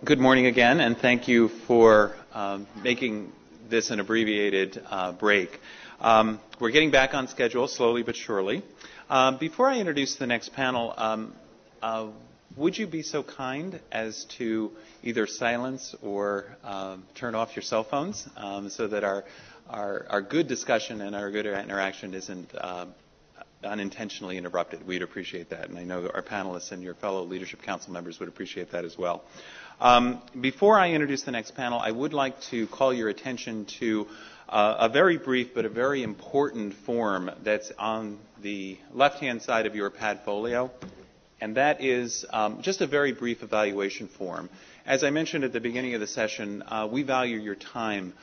Good morning again, and thank you for making this an abbreviated break. We're getting back on schedule, slowly but surely. Before I introduce the next panel, would you be so kind as to either silence or turn off your cell phones so that our good discussion and our good interaction isn't unintentionally interrupted? We'd appreciate that, and I know our panelists and your fellow Leadership Council members would appreciate that as well. Before I introduce the next panel, I would like to call your attention to a very brief but a very important form that's on the left-hand side of your Padfolio, and that is just a very brief evaluation form. As I mentioned at the beginning of the session, we value your time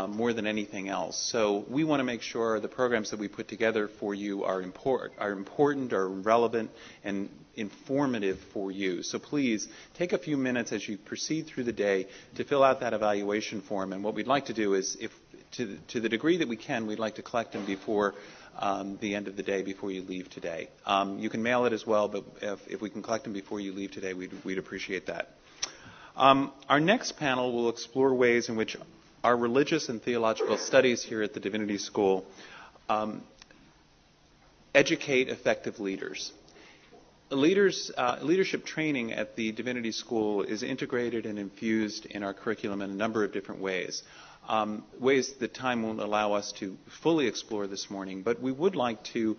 more than anything else. So we want to make sure the programs that we put together for you are important, are relevant, and informative for you. So please take a few minutes as you proceed through the day to fill out that evaluation form. And what we'd like to do is, to the degree that we can, we'd like to collect them before the end of the day, before you leave today. You can mail it as well, but if we can collect them before you leave today, we'd appreciate that. Our next panel will explore ways in which our religious and theological studies here at the Divinity School educate effective leaders. Leadership training at the Divinity School is integrated and infused in our curriculum in a number of different ways. Ways that time won't allow us to fully explore this morning, but we would like to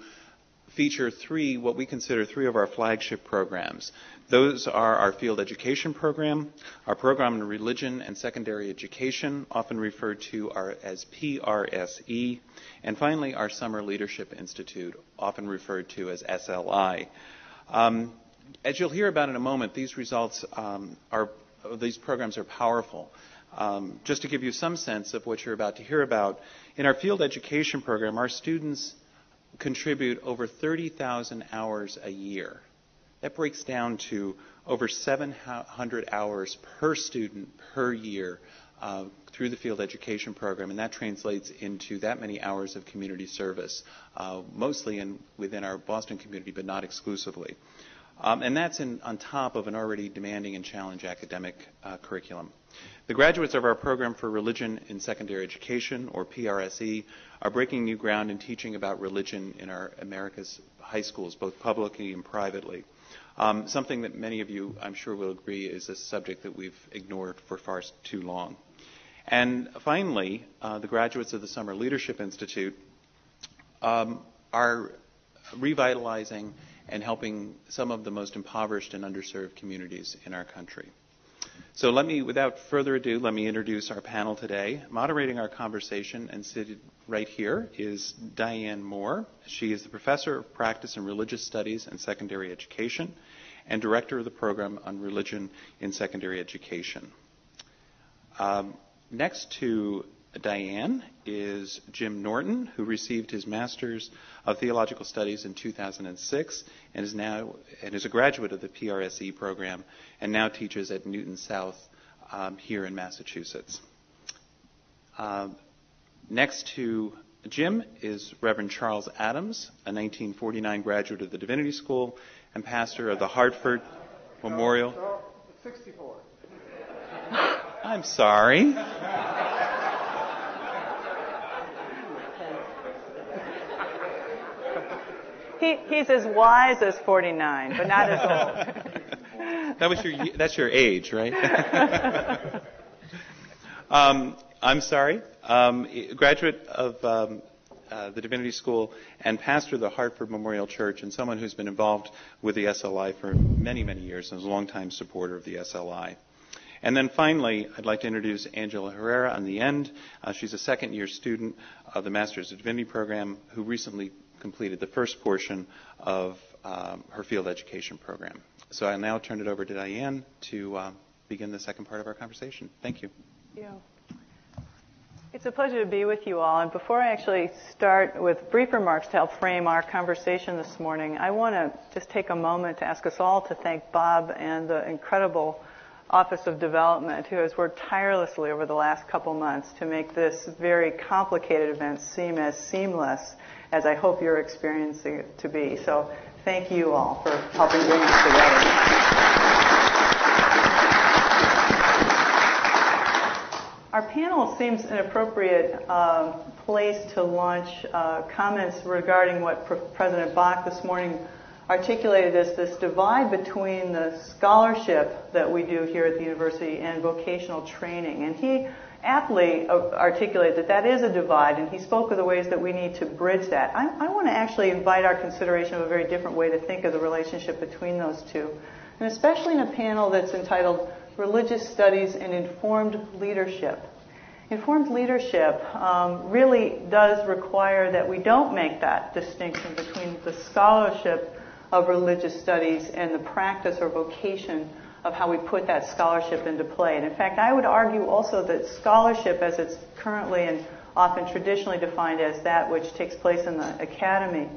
feature what we consider three of our flagship programs. Those are our field education program, our program in religion and secondary education, often referred to as PRSE, and finally our Summer Leadership Institute, often referred to as SLI. As you'll hear about in a moment, these results these programs are powerful. Just to give you some sense of what you're about to hear about, in our field education program, our students contribute over 30,000 hours a year. That breaks down to over 700 hours per student per year through the field education program, and that translates into that many hours of community service, mostly within our Boston community, but not exclusively. And that's on top of an already demanding and challenging academic curriculum. The graduates of our program for religion in secondary education, or PRSE, are breaking new ground in teaching about religion in our America's high schools, both publicly and privately. Something that many of you, I'm sure, will agree is a subject that we've ignored for far too long. And finally, the graduates of the Summer Leadership Institute are revitalizing and helping some of the most impoverished and underserved communities in our country. So without further ado, let me introduce our panel today. Moderating our conversation and seated right here is Diane Moore. She is the Professor of Practice in Religious Studies and Secondary Education and Director of the Program on Religion in Secondary Education. Next to Diane is Jim Norton, who received his Master's of Theological Studies in 2006 and is a graduate of the PRSE program and now teaches at Newton South here in Massachusetts. Next to Jim is Reverend Charles Adams, a 1949 graduate of the Divinity School and pastor of the Hartford Memorial. 64. I'm sorry. He's as wise as 49, but not as old. That's your age, right? I'm sorry. Graduate of the Divinity School and pastor of the Hartford Memorial Church, and someone who's been involved with the SLI for many, many years and is a longtime supporter of the SLI. And then finally, I'd like to introduce Angela Herrera on the end. She's a second-year student of the Master's of Divinity program who recently completed the first portion of her field education program. So I'll now turn it over to Diane to begin the second part of our conversation. Thank you. Thank you. It's a pleasure to be with you all. And before I actually start with brief remarks to help frame our conversation this morning, I want to just take a moment to ask us all to thank Bob and the incredible Office of Development, who has worked tirelessly over the last couple months to make this very complicated event seem as seamless as I hope you're experiencing it to be. So thank you all for helping bring this together. Our panel seems an appropriate place to launch comments regarding what President Bach this morning articulated as this divide between the scholarship that we do here at the university and vocational training. And he aptly articulated that that is a divide, and he spoke of the ways that we need to bridge that. I want to actually invite our consideration of a very different way to think of the relationship between those two, and especially in a panel that's entitled Religious Studies and Informed Leadership. Informed leadership really does require that we don't make that distinction between the scholarship of religious studies and the practice or vocation of how we put that scholarship into play. And in fact, I would argue also that scholarship, as it's currently and often traditionally defined as that which takes place in the academy,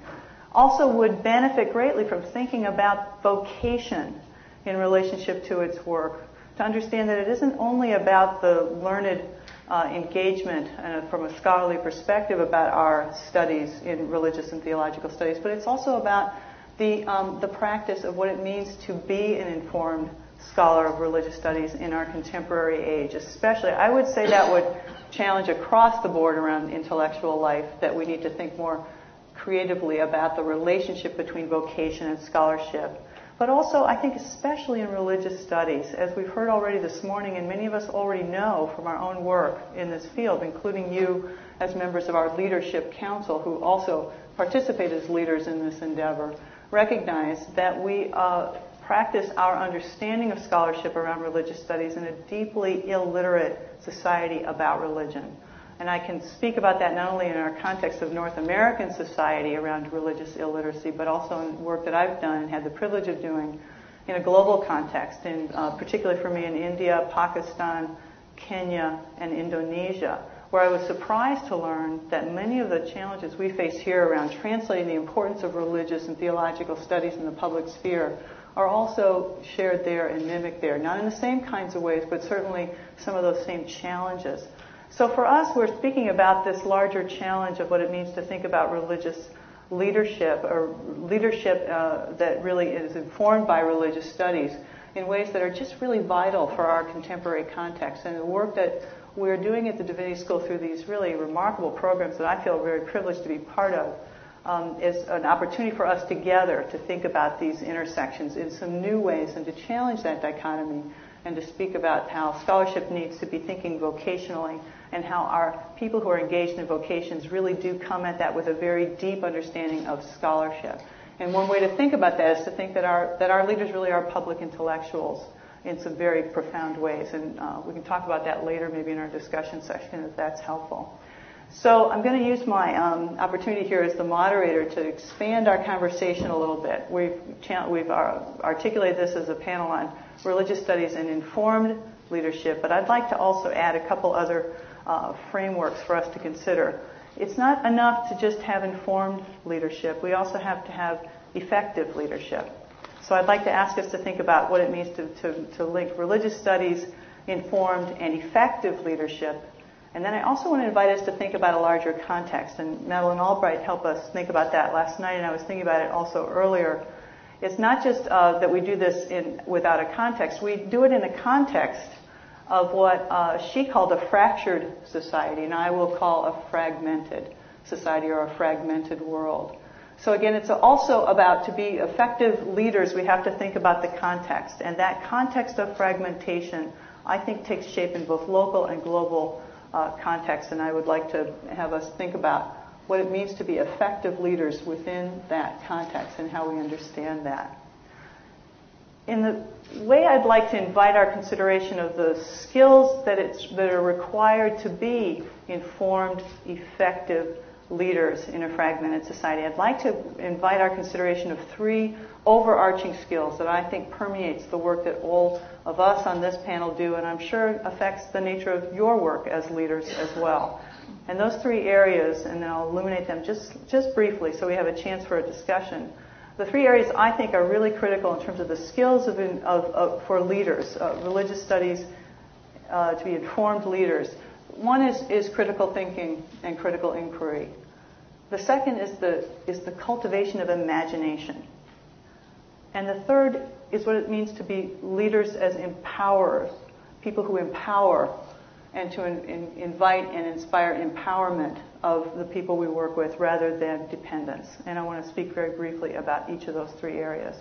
also would benefit greatly from thinking about vocation in relationship to its work, to understand that it isn't only about the learned engagement from a scholarly perspective about our studies in religious and theological studies, but it's also about the practice of what it means to be an informed scholar of religious studies in our contemporary age. Especially, I would say that would challenge across the board around intellectual life, that we need to think more creatively about the relationship between vocation and scholarship. But also, I think especially in religious studies, as we've heard already this morning, and many of us already know from our own work in this field, including you as members of our leadership council who also participate as leaders in this endeavor, recognize that we practice our understanding of scholarship around religious studies in a deeply illiterate society about religion. And I can speak about that not only in our context of North American society around religious illiteracy, but also in work that I've done and had the privilege of doing in a global context, in, particularly for me in India, Pakistan, Kenya, and Indonesia, where I was surprised to learn that many of the challenges we face here around translating the importance of religious and theological studies in the public sphere are also shared there and mimicked there. Not in the same kinds of ways, but certainly some of those same challenges. So for us, we're speaking about this larger challenge of what it means to think about religious leadership, or leadership that really is informed by religious studies in ways that are just really vital for our contemporary context. And the work that we're doing at the Divinity School through these really remarkable programs that I feel very privileged to be part of is an opportunity for us together to think about these intersections in some new ways and to challenge that dichotomy and to speak about how scholarship needs to be thinking vocationally and how our people who are engaged in vocations really do come at that with a very deep understanding of scholarship. And one way to think about that is to think that our leaders really are public intellectuals in some very profound ways. And we can talk about that later maybe in our discussion session if that's helpful. So I'm going to use my opportunity here as the moderator to expand our conversation a little bit. We've articulated this as a panel on religious studies and informed leadership, but I'd like to also add a couple other frameworks for us to consider. It's not enough to just have informed leadership. We also have to have effective leadership. So I'd like to ask us to think about what it means to link religious studies, informed, and effective leadership. And then I also want to invite us to think about a larger context. And Madeleine Albright helped us think about that last night, and I was thinking about it also earlier. It's not just that we do this without a context. We do it in a context of what she called a fractured society, and I will call a fragmented society or a fragmented world. So again, it's also about, to be effective leaders, we have to think about the context. And that context of fragmentation, I think, takes shape in both local and global context, and I would like to have us think about what it means to be effective leaders within that context and how we understand that. In the way I'd like to invite our consideration of the skills that are required to be informed, effective leaders in a fragmented society, I'd like to invite our consideration of three overarching skills that I think permeates the work that all of us on this panel do, and I'm sure affects the nature of your work as leaders as well. And those three areas, and then I'll illuminate them just briefly so we have a chance for a discussion. The three areas I think are really critical in terms of the skills for leaders, religious studies, to be informed leaders. One is critical thinking and critical inquiry. The second is the cultivation of imagination. And the third is what it means to be leaders as empowerers, people who empower and to invite and inspire empowerment of the people we work with rather than dependence. And I want to speak very briefly about each of those three areas.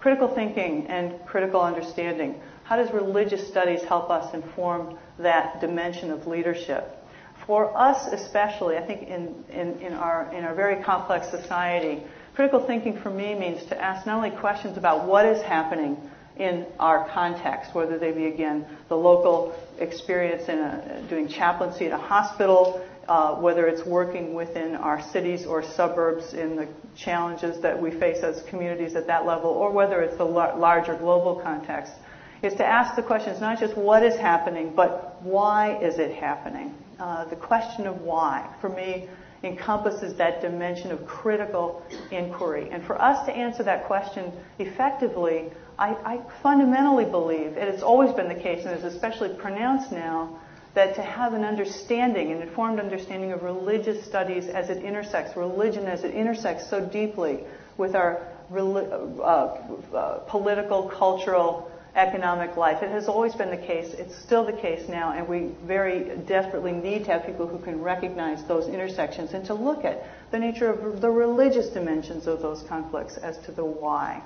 Critical thinking and critical understanding. How does religious studies help us inform that dimension of leadership? For us especially, I think in our very complex society, critical thinking for me means to ask not only questions about what is happening in our context, whether they be, again, the local experience in doing chaplaincy at a hospital, whether it's working within our cities or suburbs in the challenges that we face as communities at that level, or whether it's the larger global context, is to ask the questions not just what is happening, but why is it happening? The question of why, for me, encompasses that dimension of critical inquiry. And for us to answer that question effectively, I fundamentally believe, and it's always been the case, and is especially pronounced now, that to have an understanding, an informed understanding of religious studies as it intersects, religion as it intersects so deeply with our political, cultural, economic life. It has always been the case. It's still the case now, and we very desperately need to have people who can recognize those intersections and to look at the nature of the religious dimensions of those conflicts as to the why.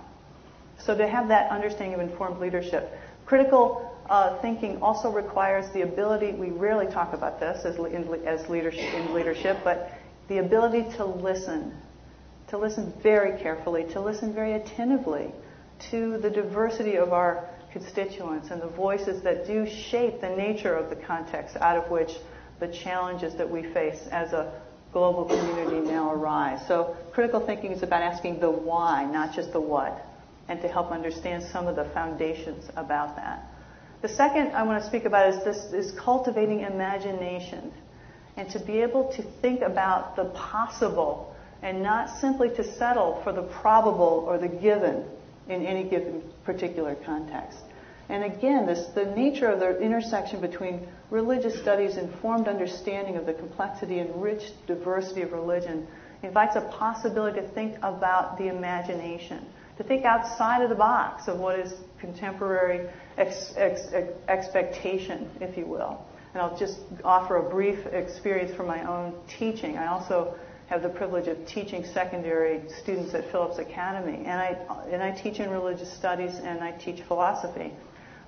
So to have that understanding of informed leadership. Critical thinking also requires the ability, we rarely talk about this as leadership, but the ability to listen very carefully, to listen very attentively to the diversity of our constituents and the voices that do shape the nature of the context out of which the challenges that we face as a global community now arise. So critical thinking is about asking the why, not just the what, and to help understand some of the foundations about that. The second I want to speak about is cultivating imagination, and to be able to think about the possible and not simply to settle for the probable or the given in any given particular context. And again, the nature of the intersection between religious studies, informed understanding of the complexity and rich diversity of religion invites a possibility to think about the imagination, to think outside of the box of what is contemporary expectation, if you will. And I'll just offer a brief experience from my own teaching. I also have the privilege of teaching secondary students at Phillips Academy. And I teach in religious studies and I teach philosophy.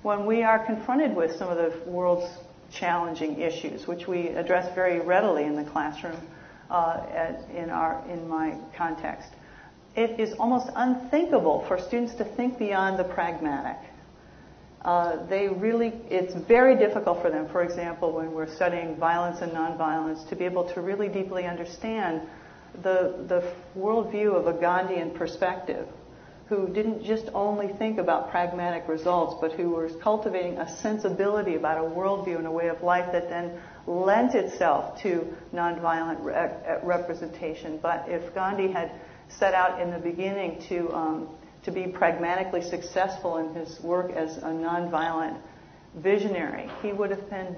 When we are confronted with some of the world's challenging issues, which we address very readily in the classroom in my context, it is almost unthinkable for students to think beyond the pragmatic. It's very difficult for them, for example, when we're studying violence and nonviolence, to be able to really deeply understand the worldview of a Gandhian perspective, who didn't just only think about pragmatic results, but who was cultivating a sensibility about a worldview and a way of life that then lent itself to nonviolent representation. But if Gandhi had set out in the beginning to be pragmatically successful in his work as a nonviolent visionary, he would have been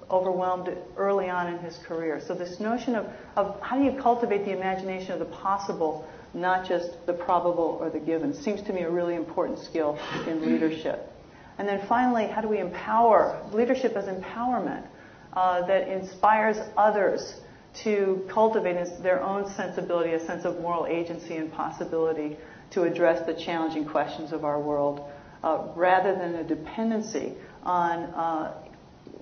overwhelmed early on in his career. So this notion of how do you cultivate the imagination of the possible, not just the probable or the given, seems to me a really important skill in leadership. And then finally, how do we empower leadership as empowerment that inspires others to cultivate their own sensibility, a sense of moral agency and possibility to address the challenging questions of our world, rather than a dependency on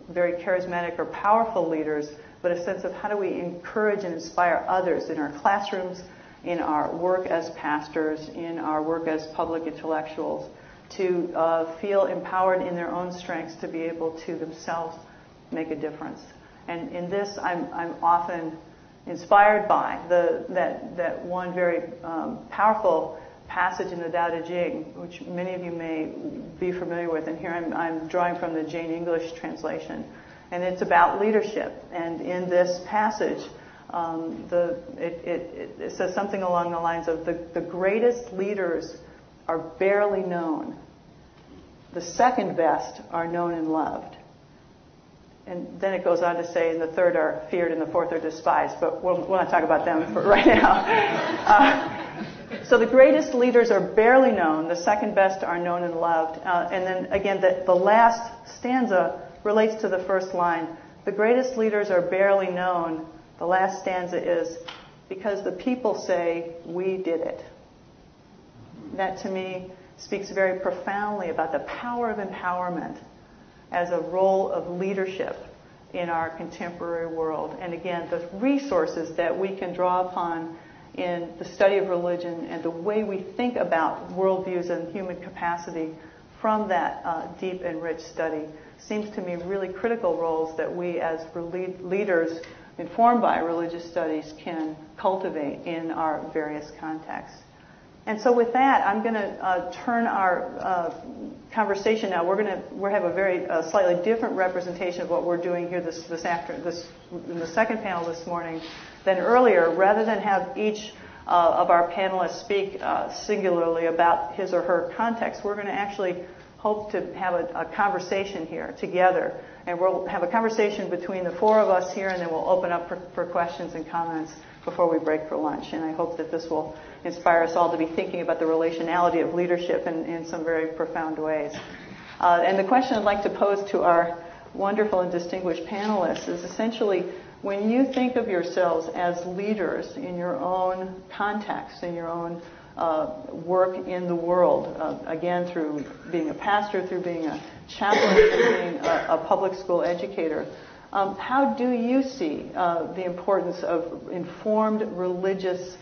very charismatic or powerful leaders, but a sense of how do we encourage and inspire others in our classrooms, in our work as pastors, in our work as public intellectuals, to feel empowered in their own strengths to be able to themselves make a difference. And in this, I'm often inspired by that one very powerful passage in the Tao Te Ching, which many of you may be familiar with. And here I'm drawing from the Jane English translation. And it's about leadership. And in this passage, it says something along the lines of the greatest leaders are barely known. The second best are known and loved. And then it goes on to say, and the third are feared and the fourth are despised. But we'll not talk about them for right now. So the greatest leaders are barely known. The second best are known and loved. And then again, the last stanza relates to the first line. The greatest leaders are barely known. The last stanza is, because the people say, we did it. That to me speaks very profoundly about the power of empowerment as a role of leadership in our contemporary world. And again, the resources that we can draw upon in the study of religion and the way we think about worldviews and human capacity from that deep and rich study seems to me really critical roles that we as leaders informed by religious studies can cultivate in our various contexts. And so with that, I'm going to turn our conversation now. We have a very slightly different representation of what we're doing here in the second panel this morning than earlier. Rather than have each of our panelists speak singularly about his or her context, we're going to actually hope to have a conversation here together. And we'll have a conversation between the four of us here, and then we'll open up for questions and comments before we break for lunch. And I hope that this will inspire us all to be thinking about the relationality of leadership in some very profound ways. And the question I'd like to pose to our wonderful and distinguished panelists is essentially, when you think of yourselves as leaders in your own context, in your own work in the world, again, through being a pastor, through being a chaplain, through being a public school educator, how do you see the importance of informed religious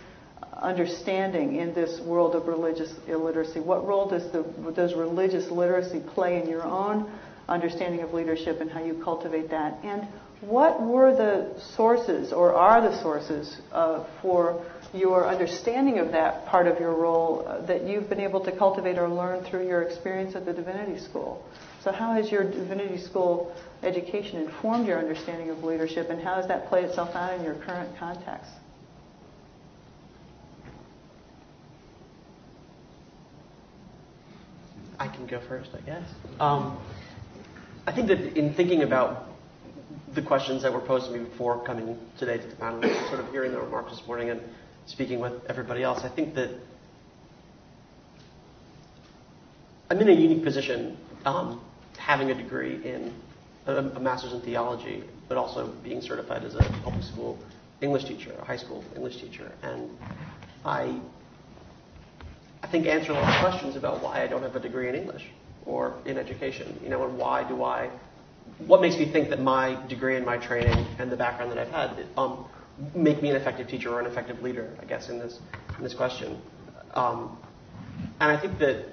understanding in this world of religious illiteracy? What role does religious literacy play in your own understanding of leadership and how you cultivate that? And what were the sources, or are the sources, for your understanding of that part of your role that you've been able to cultivate or learn through your experience at the Divinity School? So how has your Divinity School education informed your understanding of leadership, and how does that play itself out in your current context? I can go first, I guess. I think that in thinking about the questions that were posed to me before coming today to the panel, and sort of hearing the remarks this morning and speaking with everybody else, I think that I'm in a unique position, having a degree in a master's in theology, but also being certified as a public school English teacher, a high school English teacher. And I think answer a lot of questions about why I don't have a degree in English or in education, and what makes me think that my degree and my training and the background that I've had make me an effective teacher or an effective leader, I guess, in this question. And I think that,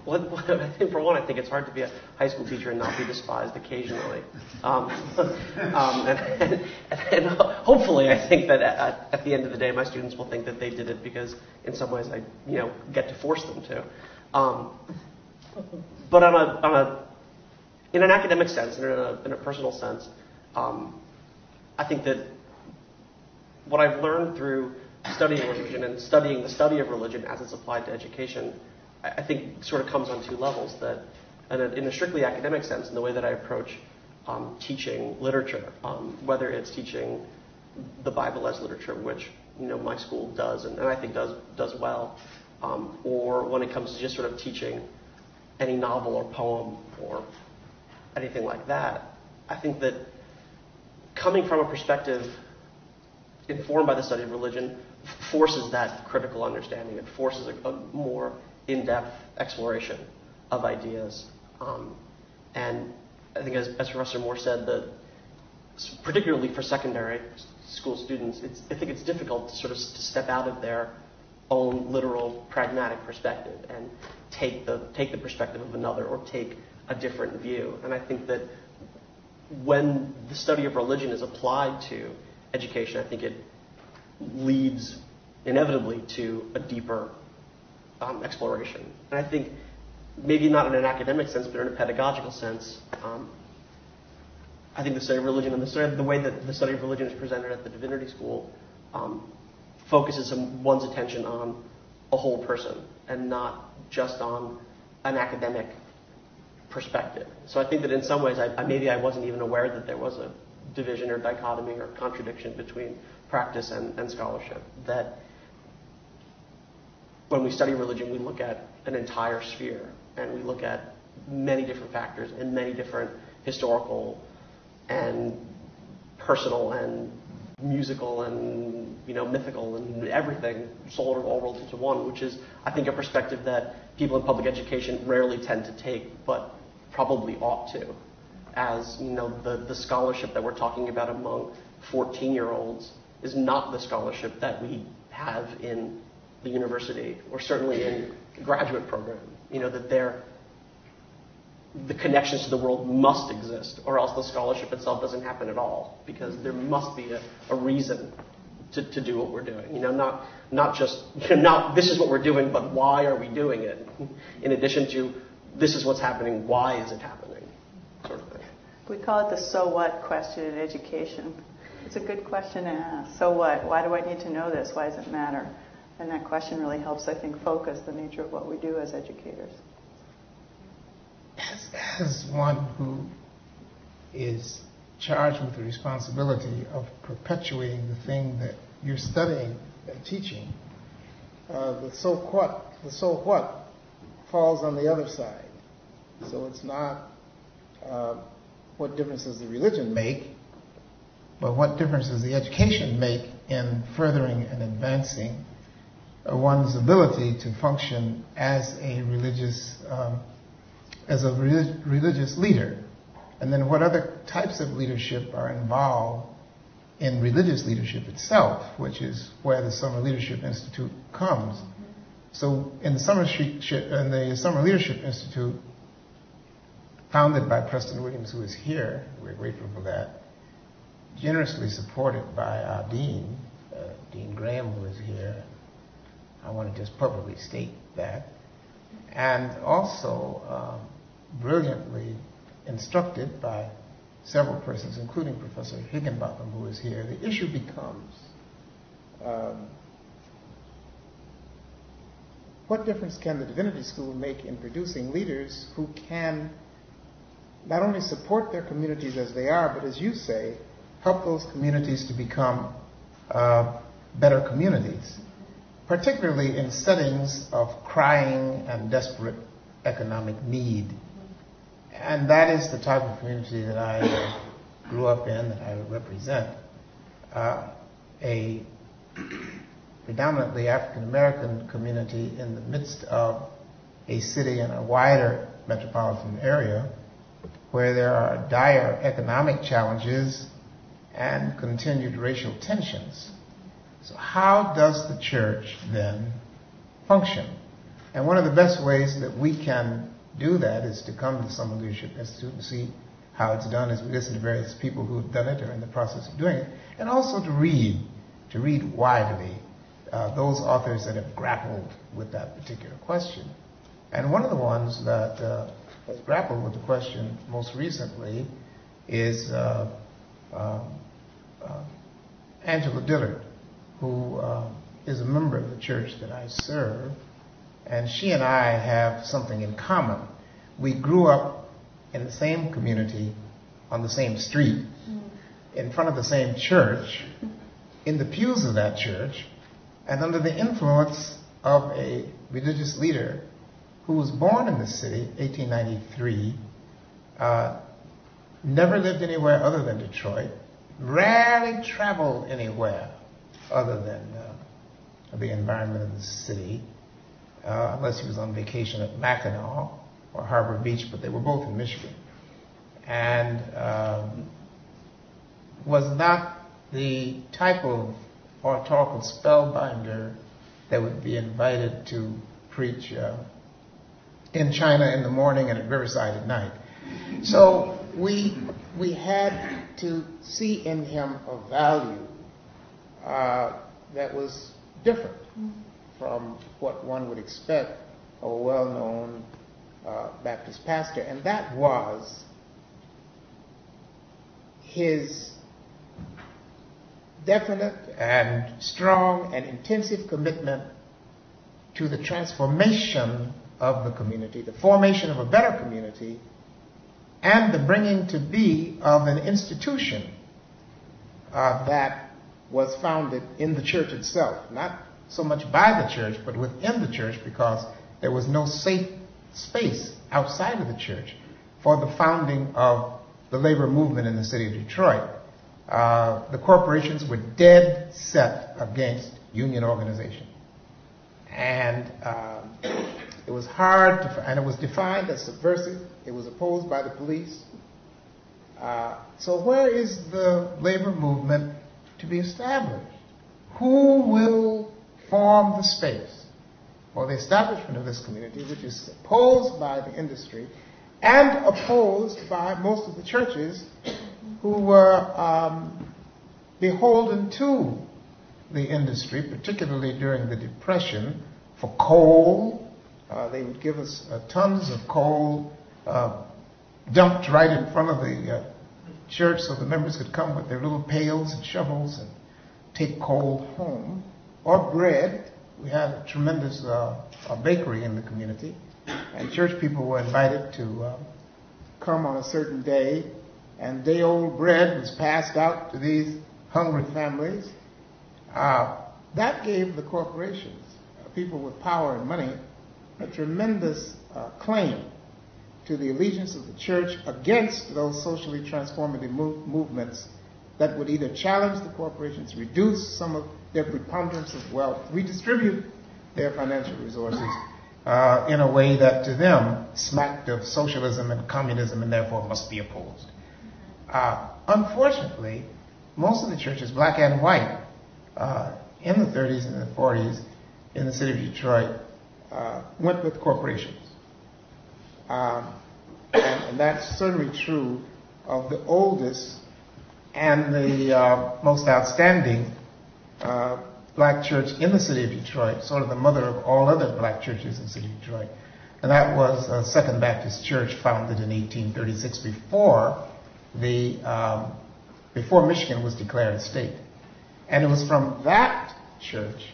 I think for one, I think it's hard to be a high school teacher and not be despised occasionally. And hopefully, I think that at the end of the day, my students will think that they did it because, in some ways, I get to force them to. But in an academic sense and in a personal sense, I think that what I've learned through studying religion and studying the study of religion as it's applied to education, I think sort of comes on two levels. That, in a strictly academic sense, in the way that I approach teaching literature, whether it's teaching the Bible as literature, which my school does and I think does well, or when it comes to just sort of teaching any novel or poem or anything like that, I think that coming from a perspective informed by the study of religion forces that critical understanding. It forces a more in-depth exploration of ideas. And I think, as Professor Moore said, that particularly for secondary school students, I think it's difficult to sort of step out of their own literal, pragmatic perspective and take the perspective of another or take a different view. And I think that when the study of religion is applied to education, I think it leads inevitably to a deeper exploration. And I think maybe not in an academic sense, but in a pedagogical sense, I think the study of religion and the way that the study of religion is presented at the Divinity School focuses one's attention on a whole person and not just on an academic perspective. So I think that in some ways, maybe I wasn't even aware that there was a division or dichotomy or contradiction between practice and scholarship. That when we study religion, we look at an entire sphere, and we look at many different factors and many different historical and personal and musical and mythical and everything sort of all rolled into one, which is, I think, a perspective that people in public education rarely tend to take, but probably ought to. As the scholarship that we're talking about among 14-year-olds is not the scholarship that we have in the university, or certainly in the graduate program. That the connections to the world must exist, or else the scholarship itself doesn't happen at all, because there must be a reason to do what we're doing. Not just this is what we're doing, but why are we doing it? In addition to this is what's happening, why is it happening, sort of thing. We call it the so what question in education. It's a good question to ask. So what? Why do I need to know this? Why does it matter? And that question really helps, I think, focus the nature of what we do as educators. As one who is charged with the responsibility of perpetuating the thing that you're studying and teaching, the so what falls on the other side. So it's not what difference does the religion make, but what difference does the education make in furthering and advancing one's ability to function as a religious leader. And then what other types of leadership are involved in religious leadership itself, which is where the Summer Leadership Institute comes. So in the Summer Leadership Institute, founded by Preston Williams, who is here, we're grateful for that, generously supported by our dean, Dean Graham, who is here. I want to just publicly state that. And also brilliantly instructed by several persons, including Professor Higginbotham, who is here. The issue becomes, what difference can the Divinity School make in producing leaders who can not only support their communities as they are, but as you say, help those communities to become better communities, particularly in settings of crying and desperate economic need. And that is the type of community that I grew up in, that I represent, a predominantly African-American community in the midst of a city and a wider metropolitan area where there are dire economic challenges and continued racial tensions. So how does the church then function? And one of the best ways that we can do that is to come to the Summer Leadership Institute and see how it's done as we listen to various people who have done it or in the process of doing it, and also to read widely those authors that have grappled with that particular question. And one of the ones that has grappled with the question most recently is Angela Dillard, who is a member of the church that I serve, and she and I have something in common. We grew up in the same community, on the same street, in front of the same church, in the pews of that church, and under the influence of a religious leader who was born in this city, 1893, never lived anywhere other than Detroit, rarely traveled anywhere other than the environment of the city, unless he was on vacation at Mackinac or Harbor Beach, but they were both in Michigan. And was not the type of oratorical spellbinder that would be invited to preach in China in the morning and at Riverside at night. So we had to see in him a value that was different from what one would expect of a well-known Baptist pastor, and that was his definite and strong and intensive commitment to the transformation of the community, the formation of a better community, and the bringing to be of an institution that was founded in the church itself, not so much by the church, but within the church, because there was no safe space outside of the church for the founding of the labor movement in the city of Detroit. The corporations were dead set against union organization. And it was hard, and it was defined as subversive. It was opposed by the police. So where is the labor movement to be established? Who will form the space for the establishment of this community, which is opposed by the industry and opposed by most of the churches who were beholden to the industry, particularly during the Depression, for coal. They would give us tons of coal dumped right in front of the church so the members could come with their little pails and shovels and take coal home, or bread. We had a tremendous bakery in the community, and church people were invited to come on a certain day, and day-old bread was passed out to these hungry families. That gave the corporations, people with power and money, a tremendous claim to the allegiance of the church against those socially transformative movements that would either challenge the corporations, reduce some of their preponderance of wealth, redistribute their financial resources in a way that to them smacked of socialism and communism and therefore must be opposed. Unfortunately, most of the churches, black and white, in the 30s and the 40s in the city of Detroit, went with corporations. And that's certainly true of the oldest and the most outstanding black church in the city of Detroit, sort of the mother of all other black churches in the city of Detroit. And that was Second Baptist Church, founded in 1836 before Michigan was declared a state. And it was from that church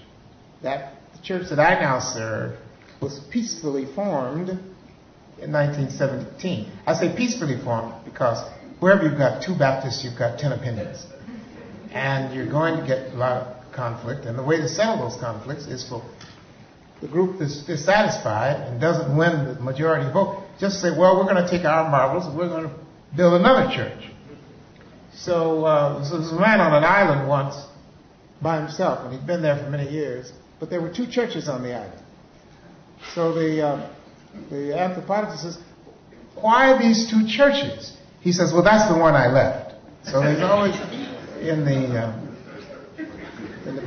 that the church that I now serve was peacefully formed in 1917. I say peacefully formed because wherever you've got two Baptists, you've got 10 opinions. And you're going to get a lot of conflict. And the way to settle those conflicts is for the group that's dissatisfied and doesn't win the majority vote, just say, well, we're going to take our marbles and we're going to build another church. So there was a man on an island once by himself, and he'd been there for many years, but there were two churches on the island. So the anthropologist says, why are these two churches? He says, well, that's the one I left. So there's always, in the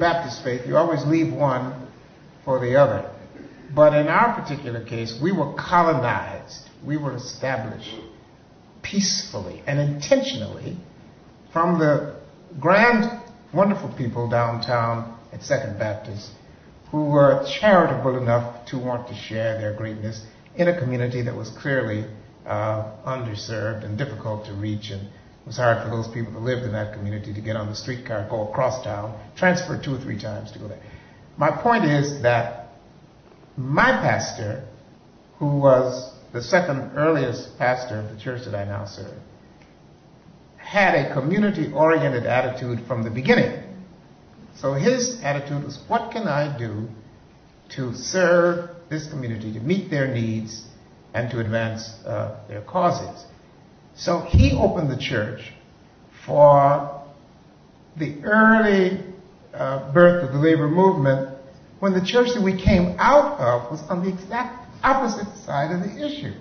Baptist faith, you always leave one for the other. But in our particular case, we were colonized. We were established peacefully and intentionally from the grand, wonderful people downtown at Second Baptist who were charitable enough to want to share their greatness in a community that was clearly underserved and difficult to reach, and it was hard for those people who lived in that community to get on the streetcar, go across town, transfer 2 or 3 times to go there. My point is that my pastor, who was the second earliest pastor of the church that I now serve, had a community-oriented attitude from the beginning. So his attitude was, what can I do to serve this community, to meet their needs, and to advance their causes? So he opened the church for the early birth of the labor movement, when the church that we came out of was on the exact opposite side of the issue.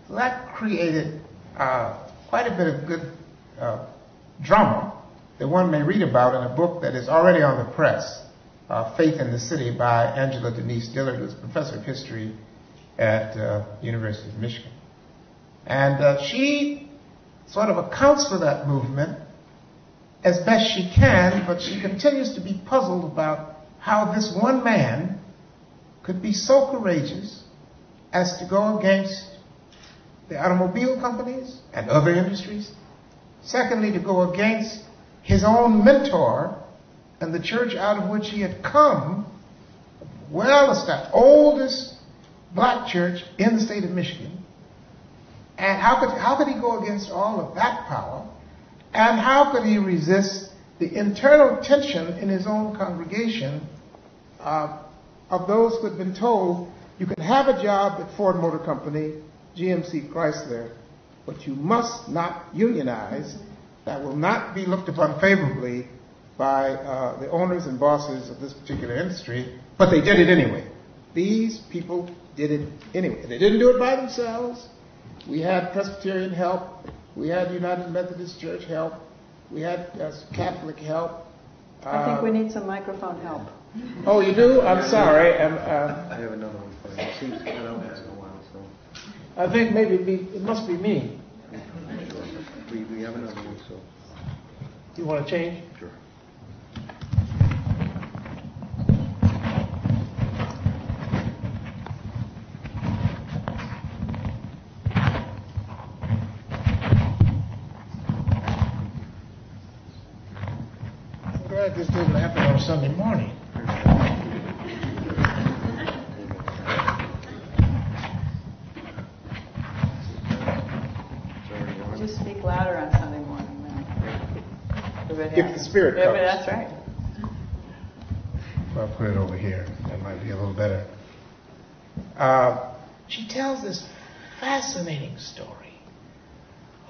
So that created quite a bit of good drama that one may read about in a book that is already on the press, Faith in the City by Angela Denise Dillard, who's a professor of history at University of Michigan. And she sort of accounts for that movement as best she can, but she continues to be puzzled about how this one man could be so courageous as to go against the automobile companies and other industries. Secondly, to go against his own mentor and the church out of which he had come, well-established, oldest black church in the state of Michigan. And how could he go against all of that power? And how could he resist the internal tension in his own congregation of those who had been told, you can have a job at Ford Motor Company, GMC Chrysler, but you must not unionize. That will not be looked upon favorably by the owners and bosses of this particular industry, but they did it anyway. These people did it anyway. They didn't do it by themselves. We had Presbyterian help. We had United Methodist Church help. We had Catholic help. I think we need some microphone help. Oh, you do? I'm sorry. I have another one for you. It seems I don't have in a while, so. I think maybe it must be me. We have another one, so. You want to change? Sure. I'm glad this didn't happen on Sunday morning. Just speak louder on Sunday morning. If the Spirit comes. That's right. I'll put it over here. That might be a little better. She tells this fascinating story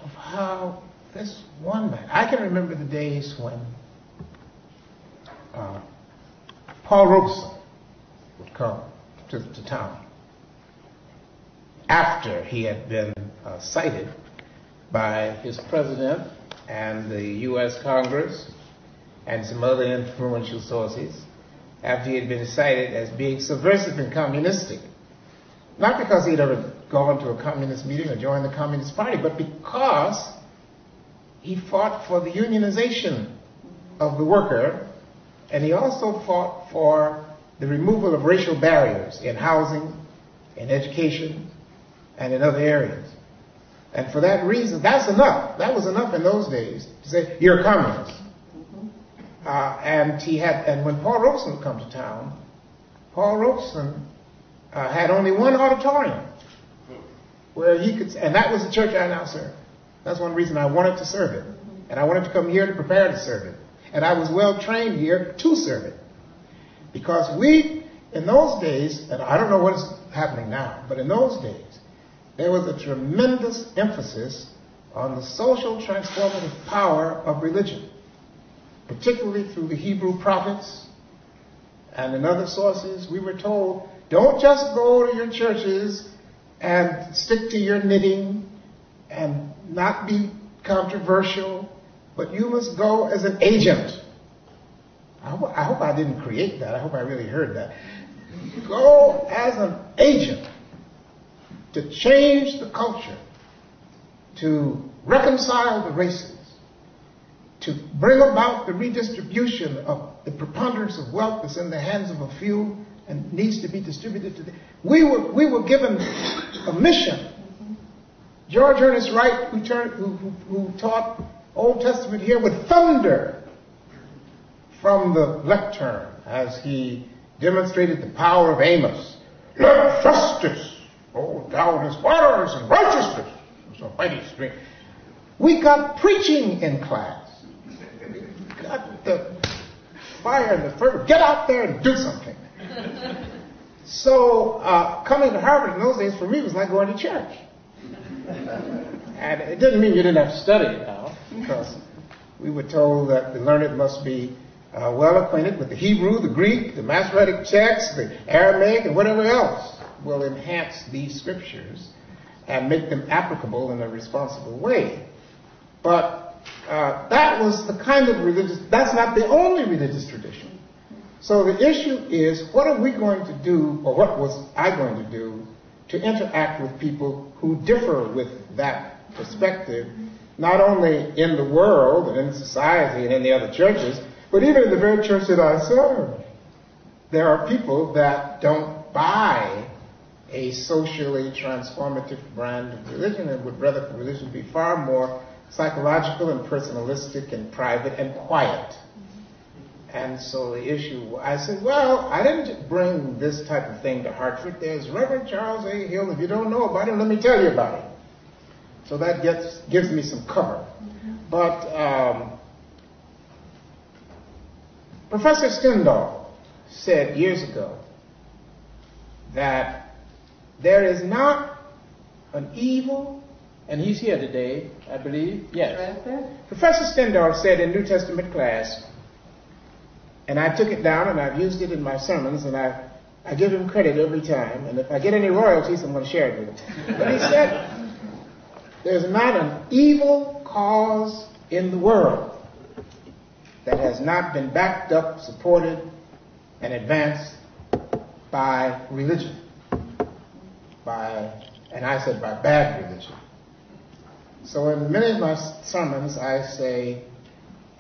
of how this one man, I can remember the days when Paul Robeson would come to town after he had been cited by his president and the U.S. Congress and some other influential sources, after he had been cited as being subversive and communistic. Not because he'd ever gone to a communist meeting or joined the Communist Party, but because he fought for the unionization of the worker, and he also fought for the removal of racial barriers in housing, in education, and in other areas. And for that reason, that's enough. That was enough in those days to say, you're a communist. And when Paul Robeson would come to town, Paul Robeson had only one auditorium where he could, and that was the church I now serve. That's one reason I wanted to serve it. And I wanted to come here to prepare to serve it. And I was well trained here to serve it. Because we, in those days, and I don't know what is happening now, but in those days, there was a tremendous emphasis on the social transformative power of religion, particularly through the Hebrew prophets and in other sources. We were told, don't just go to your churches and stick to your knitting and not be controversial, but you must go as an agent. I hope I didn't create that. I hope I really heard that. Go as an agent to change the culture, to reconcile the races, to bring about the redistribution of the preponderance of wealth that's in the hands of a few and needs to be distributed to the... We were given a mission. George Ernest Wright, who taught Old Testament here, would thunder from the lectern as he demonstrated the power of Amos. Let justice roll down his waters and righteousness was a mighty stream. We got preaching in class. We got the fire and the fervor. Get out there and do something. So coming to Harvard in those days for me was like going to church. And it didn't mean you didn't have to study it now, because we were told that the learned must be well acquainted with the Hebrew, the Greek, the Masoretic text, the Aramaic, and whatever else will enhance these scriptures and make them applicable in a responsible way. But that was the kind of religious, that's not the only religious tradition. So the issue is, what are we going to do, or what was I going to do, to interact with people who differ with that perspective, not only in the world and in society and in the other churches, but even in the very church that I serve. There are people that don't buy a socially transformative brand of religion and would rather for religion be far more psychological and personalistic and private and quiet. And so the issue, I said, well, I didn't bring this type of thing to Hartford. There's Reverend Charles A. Hill. If you don't know about him, let me tell you about him. So that gives me some cover. But Professor Stendhal said years ago that there is not an evil, and he's here today, I believe. Yes. Right there. Professor Stendhal said in New Testament class, and I took it down and I've used it in my sermons, and I give him credit every time, and if I get any royalties, I'm going to share it with him. But he said, there's not an evil cause in the world that has not been backed up, supported, and advanced by religion. And I said by bad religion. So in many of my sermons, I say,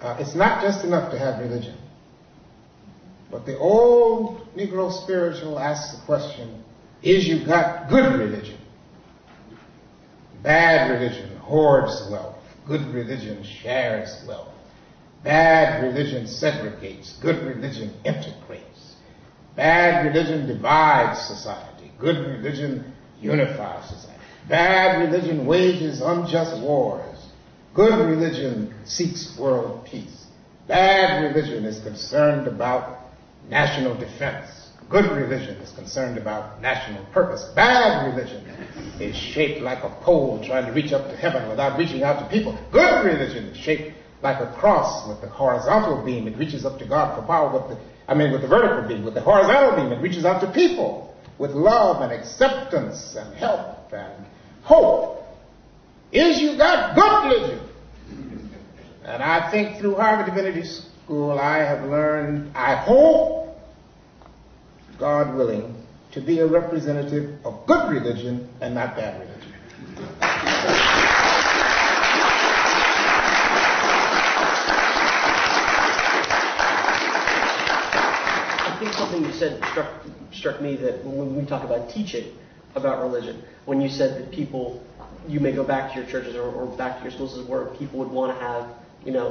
it's not just enough to have religion. But the old Negro spiritual asks the question, is you got good religion? Bad religion hoards wealth. Good religion shares wealth. Bad religion segregates. Good religion integrates. Bad religion divides society. Good religion unifies society. Bad religion wages unjust wars. Good religion seeks world peace. Bad religion is concerned about national defense. Good religion is concerned about national purpose. Bad religion is shaped like a pole trying to reach up to heaven without reaching out to people. Good religion is shaped like a cross with the horizontal beam. It reaches up to God for power with the vertical beam. With the horizontal beam, it reaches out to people with love and acceptance and help and hope. Is you got good religion? And I think through Harvard Divinity School, I have learned, I hope, God willing, to be a representative of good religion and not bad religion. I think something you said struck me, that when we talk about teaching about religion, when you said that people, you may go back to your churches or back to your schools where people would want to have,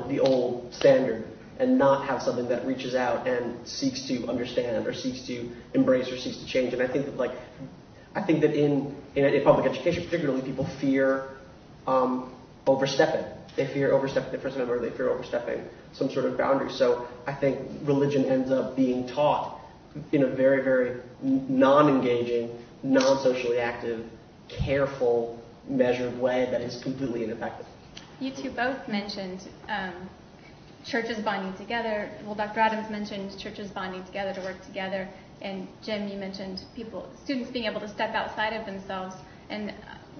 the old standard and not have something that reaches out and seeks to understand or seeks to embrace or seeks to change. And I think that in public education particularly, people fear overstepping. They fear overstepping the First Amendment, or they fear overstepping some sort of boundary. So I think religion ends up being taught in a very, very non-engaging, non-socially active, careful, measured way that is completely ineffective. You two both mentioned churches bonding together. Well, Dr. Adams mentioned churches bonding together to work together, and Jim, you mentioned students being able to step outside of themselves. And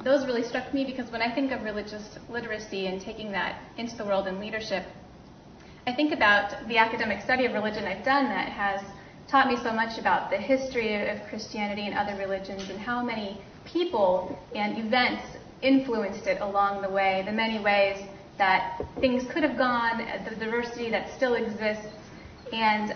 those really struck me because when I think of religious literacy and taking that into the world in leadership, I think about the academic study of religion I've done that has taught me so much about the history of Christianity and other religions and how many people and events influenced it along the way, the many ways that things could have gone, the diversity that still exists. And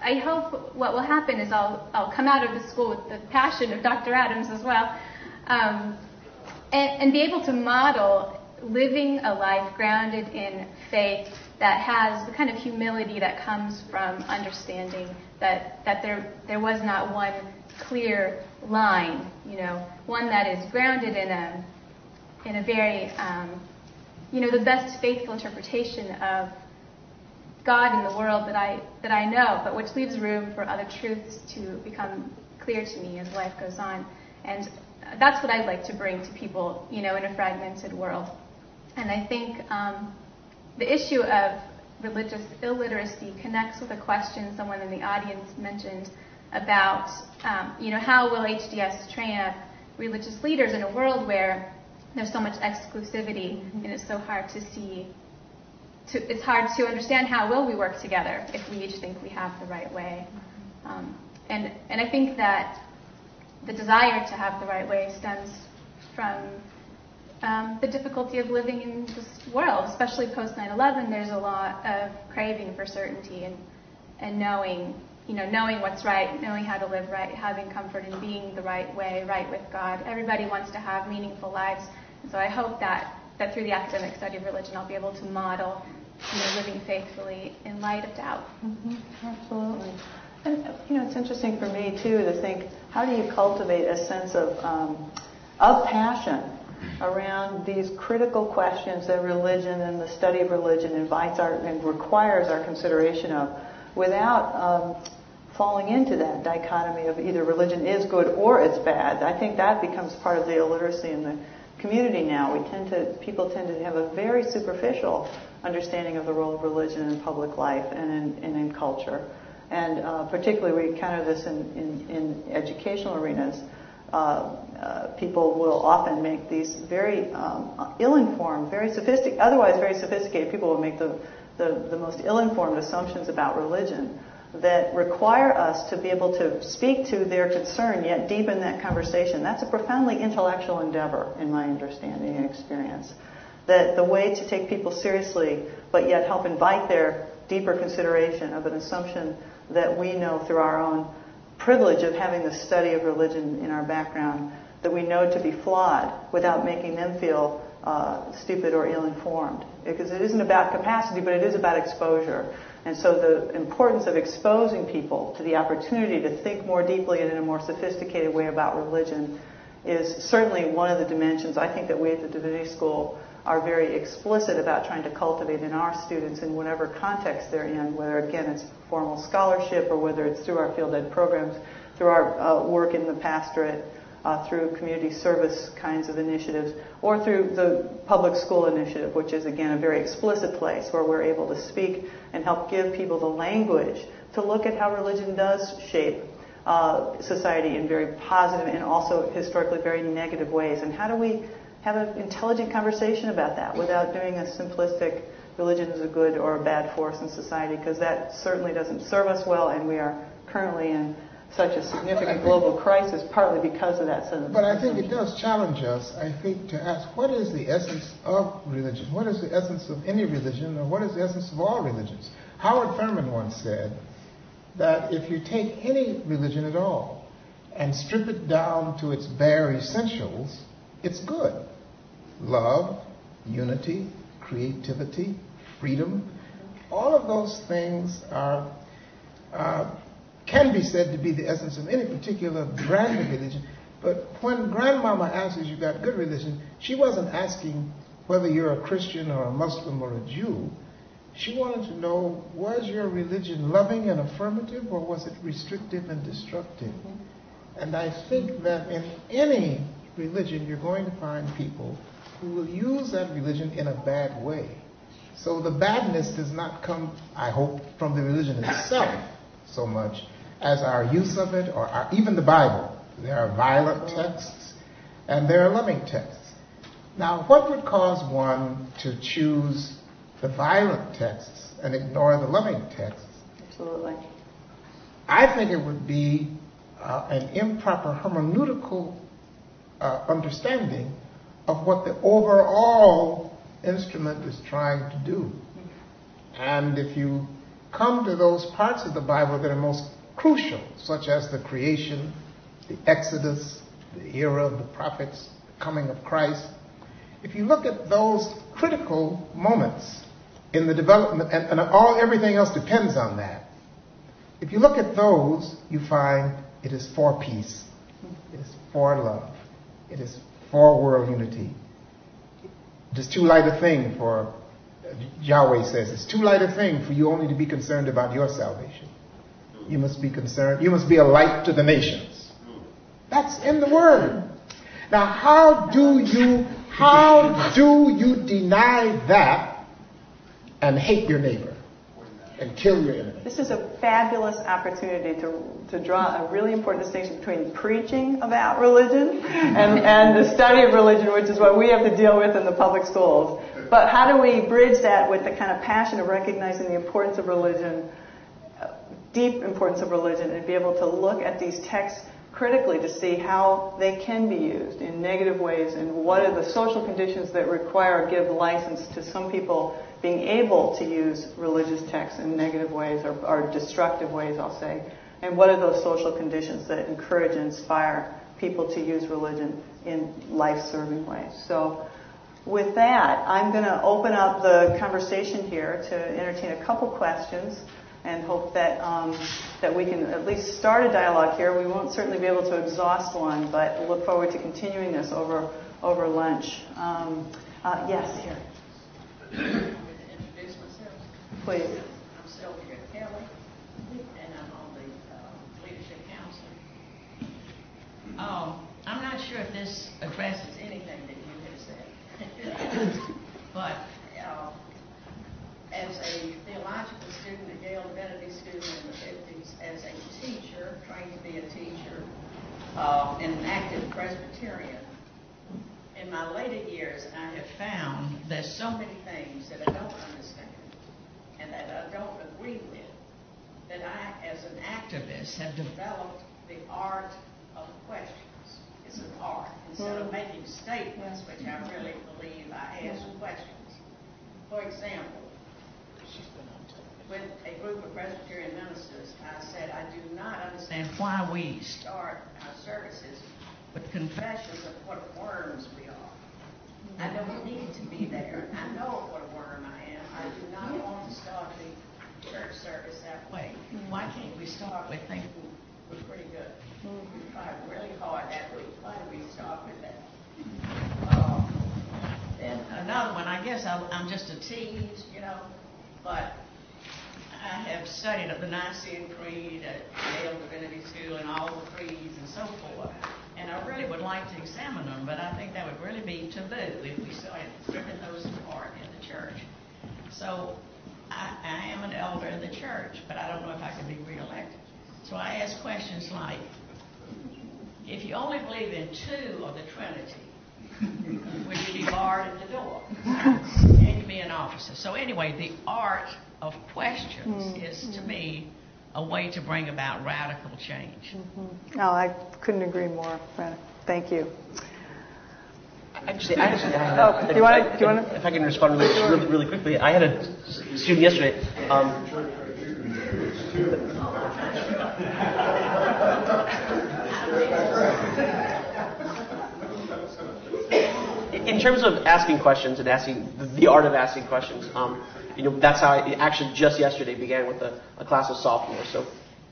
I hope what will happen is I'll come out of the school with the passion of Dr. Adams as well, and be able to model living a life grounded in faith that has the kind of humility that comes from understanding that there was not one clear line, one that is grounded in a very the best faithful interpretation of God in the world that I know, but which leaves room for other truths to become clear to me as life goes on. And that's what I'd like to bring to people, in a fragmented world. And I think the issue of religious illiteracy connects with a question someone in the audience mentioned about, how will HDS train up religious leaders in a world where there's so much exclusivity, and it's so hard to see. It's hard to understand how will we work together if we each think we have the right way. And I think that the desire to have the right way stems from the difficulty of living in this world, especially post 9/11. There's a lot of craving for certainty and knowing what's right, knowing how to live right, having comfort in being the right way, right with God. Everybody wants to have meaningful lives. And so I hope that through the academic study of religion, I'll be able to model, living faithfully in light of doubt. Mm-hmm. Absolutely. And, it's interesting for me, too, to think, how do you cultivate a sense of passion around these critical questions that religion and the study of religion invites and requires our consideration of, without falling into that dichotomy of either religion is good or it's bad. I think that becomes part of the illiteracy in the community now. People tend to have a very superficial understanding of the role of religion in public life and in culture. And particularly we encounter this in educational arenas. People will often make these very ill-informed, otherwise very sophisticated people will make the most ill-informed assumptions about religion that require us to be able to speak to their concern, yet deepen that conversation. That's a profoundly intellectual endeavor, in my understanding and experience. That the way to take people seriously, but yet help invite their deeper consideration of an assumption that we know through our own privilege of having the study of religion in our background, that we know to be flawed without making them feel stupid or ill-informed. Because it isn't about capacity, but it is about exposure. And so the importance of exposing people to the opportunity to think more deeply and in a more sophisticated way about religion is certainly one of the dimensions I think that we at the Divinity School are very explicit about trying to cultivate in our students in whatever context they're in, whether, again, it's formal scholarship or whether it's through our field ed programs, through our work in the pastorate, through community service kinds of initiatives, or through the public school initiative, which is, again, a very explicit place where we're able to speak and help give people the language to look at how religion does shape society in very positive and also historically very negative ways. And how do we have an intelligent conversation about that without doing a simplistic religion is a good or a bad force in society, because that certainly doesn't serve us well, and we are currently in such a significant global crisis, partly because of that sentiment. But I think it does challenge us, I think, to ask, what is the essence of religion? What is the essence of any religion, or what is the essence of all religions? Howard Thurman once said that if you take any religion at all and strip it down to its bare essentials, it's good. Love, unity, creativity, freedom, all of those things can be said to be the essence of any particular brand of religion. But when Grandmama asks you got good religion, she wasn't asking whether you're a Christian or a Muslim or a Jew. She wanted to know, was your religion loving and affirmative, or was it restrictive and destructive? And I think that in any religion, you're going to find people who will use that religion in a bad way. So the badness does not come, I hope, from the religion itself so much as our use of it, or even the Bible. There are violent texts and there are loving texts. Now, what would cause one to choose the violent texts and ignore the loving texts? Absolutely. I think it would be an improper hermeneutical understanding of what the overall instrument is trying to do. And if you come to those parts of the Bible that are most crucial, such as the creation, the Exodus, the era of the prophets, the coming of Christ, if you look at those critical moments in the development, and everything else depends on that. If you look at those, you find it is for peace, it is for love, it is for world unity. It is too light a thing for, Yahweh says, it's too light a thing for you only to be concerned about your salvation. You must be concerned, you must be a light to the nations. That's in the Word. Now, how do you deny that and hate your neighbor and kill your enemy? This is a fabulous opportunity to draw a really important distinction between preaching about religion and the study of religion, which is what we have to deal with in the public schools. But how do we bridge that with the kind of passion of recognizing the importance of religion, deep importance of religion, and be able to look at these texts critically to see how they can be used in negative ways and what are the social conditions that require or give license to some people being able to use religious texts in negative ways or destructive ways, I'll say, and what are those social conditions that encourage and inspire people to use religion in life-serving ways. So with that, I'm going to open up the conversation here to entertain a couple questions and hope that that we can at least start a dialogue here. We won't certainly be able to exhaust one, but we'll look forward to continuing this over lunch. Yes, here. Introduce myself. Please. I'm Sylvia Kelly, and I'm on the I'm not sure if this addresses anything that you have said, but as a theological student at Yale Divinity School in the 50s, as a teacher, trained to be a teacher, and an active Presbyterian, in my later years, I have found there's so many things that I don't understand and that I don't agree with, that I, as an activist, have developed the art of questions. It's an art. Instead of making statements, which I really believe, I ask questions. For example, with a group of Presbyterian ministers, I said, I do not understand why we start our services with confessions of what worms we are. I don't need to be there. I know what a worm I am. I do not want to start the church service that way. Why can't we start with thinking we're pretty good? We tried really hard that week. Why do we start with that? Then another one, I guess I'm just a tease, but I have studied the Nicene Creed at Yale Divinity School and all the creeds and so forth. And I really would like to examine them, but I think that would really be taboo if we started stripping those apart in the church. So I am an elder in the church, but I don't know if I can be reelected. So I ask questions like, if you only believe in two of the Trinity, would you be barred at the door? Can you be an officer? So anyway, the art of questions is, to me, a way to bring about radical change. No, I couldn't agree more. Thank you. Actually, do you want to? If I can respond really quickly, I had a student yesterday. In terms of asking questions and asking the art of asking questions, that's how I actually just yesterday began with a class of sophomores, so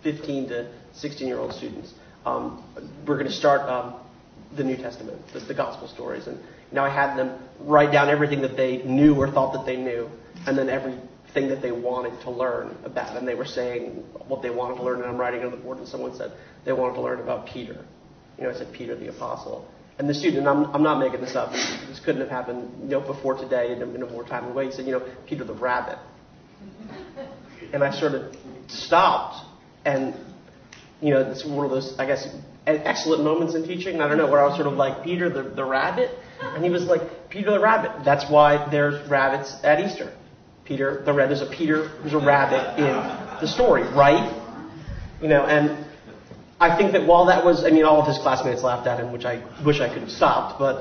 15 to 16-year-old students. We're going to start the New Testament, the gospel stories, and I had them write down everything that they knew or thought that they knew, and then everything that they wanted to learn about. And they were saying what they wanted to learn, and I'm writing on the board, and someone said they wanted to learn about Peter. I said Peter the Apostle. And the student, and I'm not making this up, this couldn't have happened before today in a more timely way. He said, Peter the Rabbit. And I sort of stopped, and it's one of those, I guess, excellent moments in teaching. I don't know, where I was sort of like, Peter the Rabbit? And he was like, Peter the Rabbit. That's why there's rabbits at Easter. There's a rabbit in the story, right? And I think that while that was, all of his classmates laughed at him, which I wish I could have stopped, but,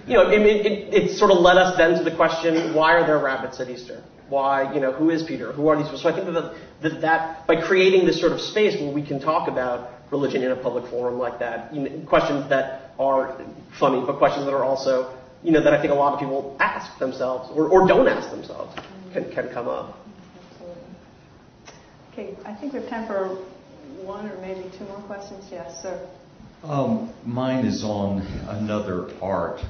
it sort of led us then to the question, why are there rabbits at Easter? Why, who is Peter? Who are these people? So I think that by creating this sort of space where we can talk about religion in a public forum like that, questions that are funny, but questions that are also, that I think a lot of people ask themselves or don't ask themselves can come up. Absolutely. Okay, I think we have time for one or maybe two more questions. Yes, sir. Mine is on another art.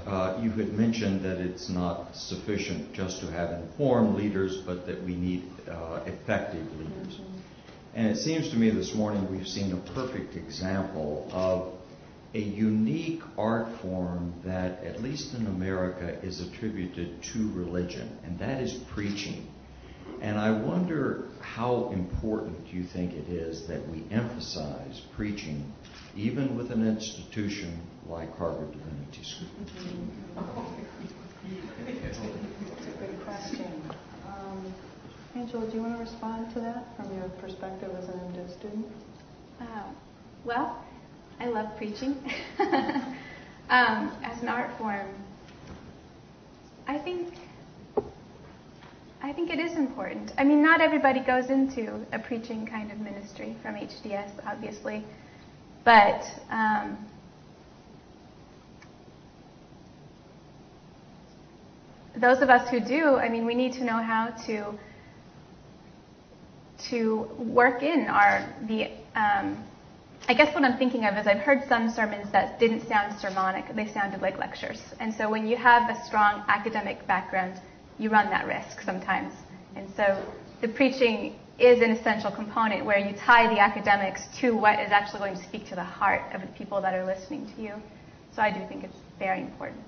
You had mentioned that it's not sufficient just to have informed leaders, but that we need effective leaders. And it seems to me this morning we've seen a perfect example of a unique art form that, at least in America, is attributed to religion, and that is preaching. And I wonder how important you think it is that we emphasize preaching, even with an institution like Hartford Divinity School. That's a good question. Angela, do you want to respond to that from your perspective as an MDiv student? Well, I love preaching. As an art form, I think it is important. Not everybody goes into a preaching kind of ministry from HDS, obviously. But those of us who do, we need to know how to work in I guess what I'm thinking of is I've heard some sermons that didn't sound sermonic. They sounded like lectures. And so when you have a strong academic background, you run that risk sometimes. And so the preaching is an essential component where you tie the academics to what is actually going to speak to the heart of the people that are listening to you. So I do think it's very important.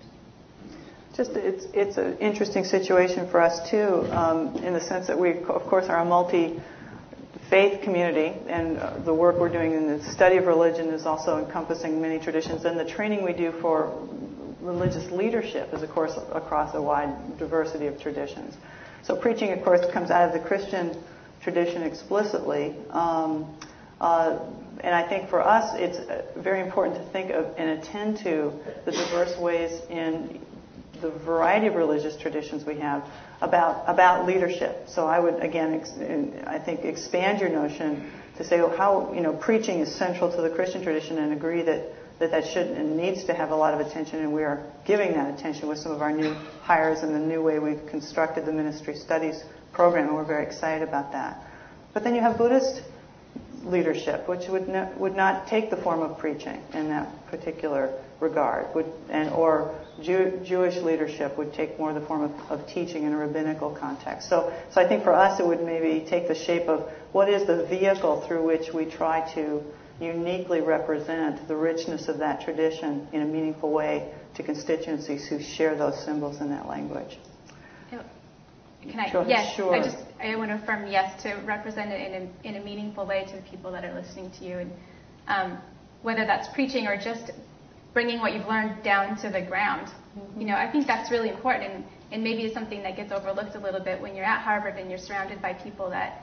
Just it's an interesting situation for us too, in the sense that we, of course, are a multi-faith community, and the work we're doing in the study of religion is also encompassing many traditions, and the training we do for religious leadership is, of course, across a wide diversity of traditions. So preaching, of course, comes out of the Christian tradition explicitly. And I think for us, it's very important to think of and attend to the diverse ways in the variety of religious traditions we have about leadership. So I would, again, I think expand your notion to say, well, how, preaching is central to the Christian tradition, and agree that should and needs to have a lot of attention, and we are giving that attention with some of our new hires and the new way we've constructed the ministry studies program, and we're very excited about that. But then you have Buddhist leadership, which would not take the form of preaching in that particular regard, or Jewish leadership would take more the form of teaching in a rabbinical context. So I think for us it would maybe take the shape of what is the vehicle through which we try to uniquely represent the richness of that tradition in a meaningful way to constituencies who share those symbols in that language. Can I? Sure. Yes. Sure. I want to affirm yes to represent it in a meaningful way to the people that are listening to you, and whether that's preaching or just bringing what you've learned down to the ground. Mm-hmm. I think that's really important, and maybe it's something that gets overlooked a little bit when you're at Harvard and you're surrounded by people that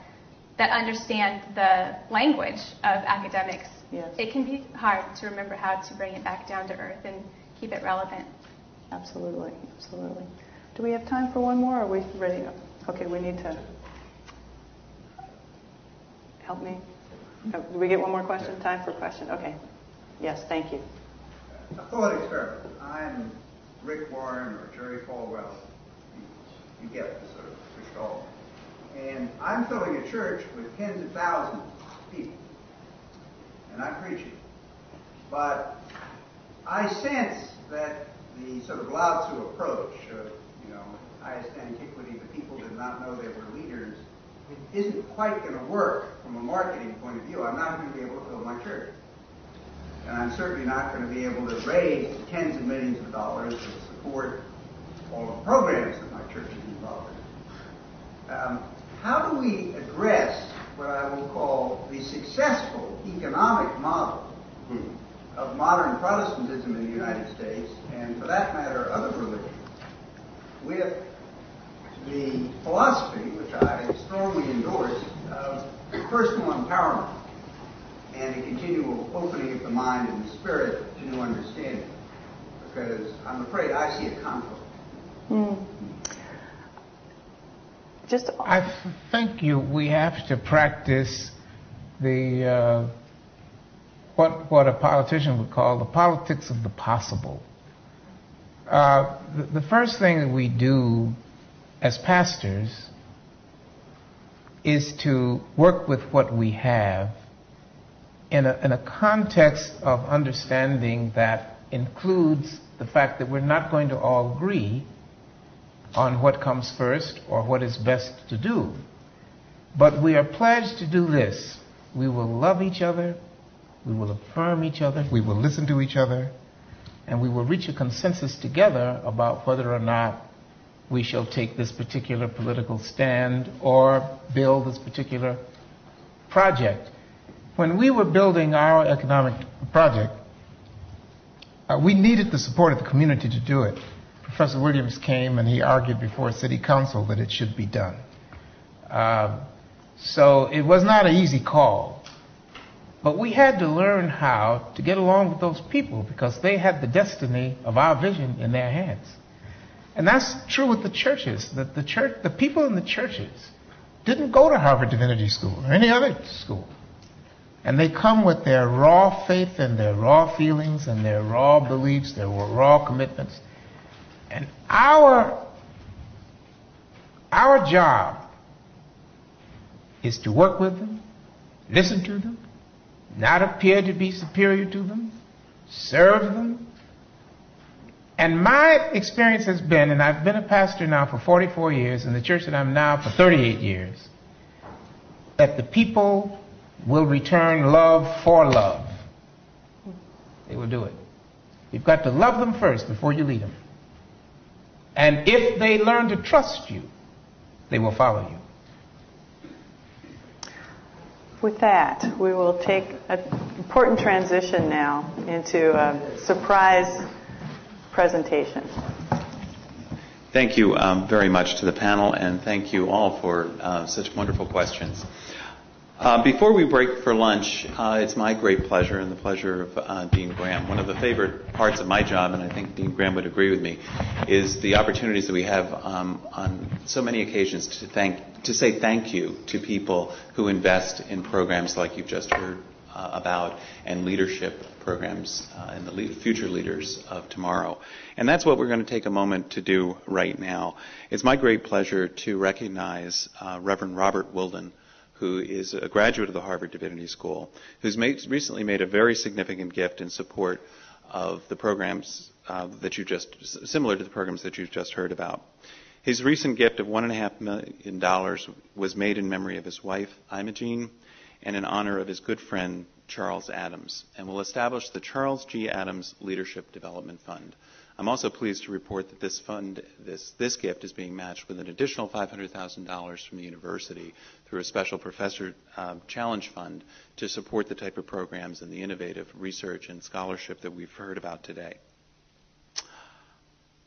understand the language of academics. Yes. It can be hard to remember how to bring it back down to earth and keep it relevant. Absolutely. Do we have time for one more, or are we ready? Okay, we need to... Help me. Do we get one more question? Time for a question. Okay. Yes, thank you. A thought experiment. I'm Rick Warren or Jerry Falwell. You get the sort of gestalt. And I'm filling a church with tens of thousands of people. And I'm preaching. But I sense that the sort of Lao Tzu approach of, highest antiquity, the people did not know they were leaders, isn't quite going to work from a marketing point of view. I'm not going to be able to fill my church. And I'm certainly not going to be able to raise tens of millions of dollars to support all the programs that my church is involved in. How do we address what I will call the successful economic model of modern Protestantism in the United States, and for that matter, other religions, with the philosophy, which I strongly endorse, of personal empowerment and a continual opening of the mind and the spirit to new understanding? Because I'm afraid I see a conflict. I think we have to practice the what a politician would call the politics of the possible. The first thing that we do as pastors is to work with what we have in a context of understanding that includes the fact that we're not going to all agree on what comes first or what is best to do. But we are pledged to do this. We will love each other, we will affirm each other, we will listen to each other, and we will reach a consensus together about whether or not we shall take this particular political stand or build this particular project. When we were building our economic project, we needed the support of the community to do it. Professor Williams came and he argued before City Council that it should be done. So it was not an easy call. But we had to learn how to get along with those people because they had the destiny of our vision in their hands. And that's true with the churches. That the people in the churches didn't go to Harvard Divinity School or any other school. And they come with their raw faith and their raw feelings and their raw beliefs, their raw commitments. And our job is to work with them, listen to them, not appear to be superior to them, serve them. And my experience has been, and I've been a pastor now for 44 years, in the church that I'm now for 38 years, that the people will return love for love. They will do it. You've got to love them first before you lead them. And if they learn to trust you, they will follow you. With that, we will take an important transition now into a surprise presentation. Thank you very much to the panel, and thank you all for such wonderful questions. Before we break for lunch, it's my great pleasure and the pleasure of Dean Graham. One of the favorite parts of my job, and I think Dean Graham would agree with me, is the opportunities that we have on so many occasions to say thank you to people who invest in programs like you've just heard about, and leadership programs and the future leaders of tomorrow. And that's what we're going to take a moment to do right now. It's my great pleasure to recognize Reverend Robert Wilden, who is a graduate of the Harvard Divinity School, who's recently made a very significant gift in support of the programs similar to the programs that you've just heard about. His recent gift of $1.5 million was made in memory of his wife, Imogene, and in honor of his good friend, Charles Adams, and will establish the Charles G. Adams Leadership Development Fund. I'm also pleased to report that this gift is being matched with an additional $500,000 from the university through a special professor challenge fund to support the type of programs and the innovative research and scholarship that we've heard about today.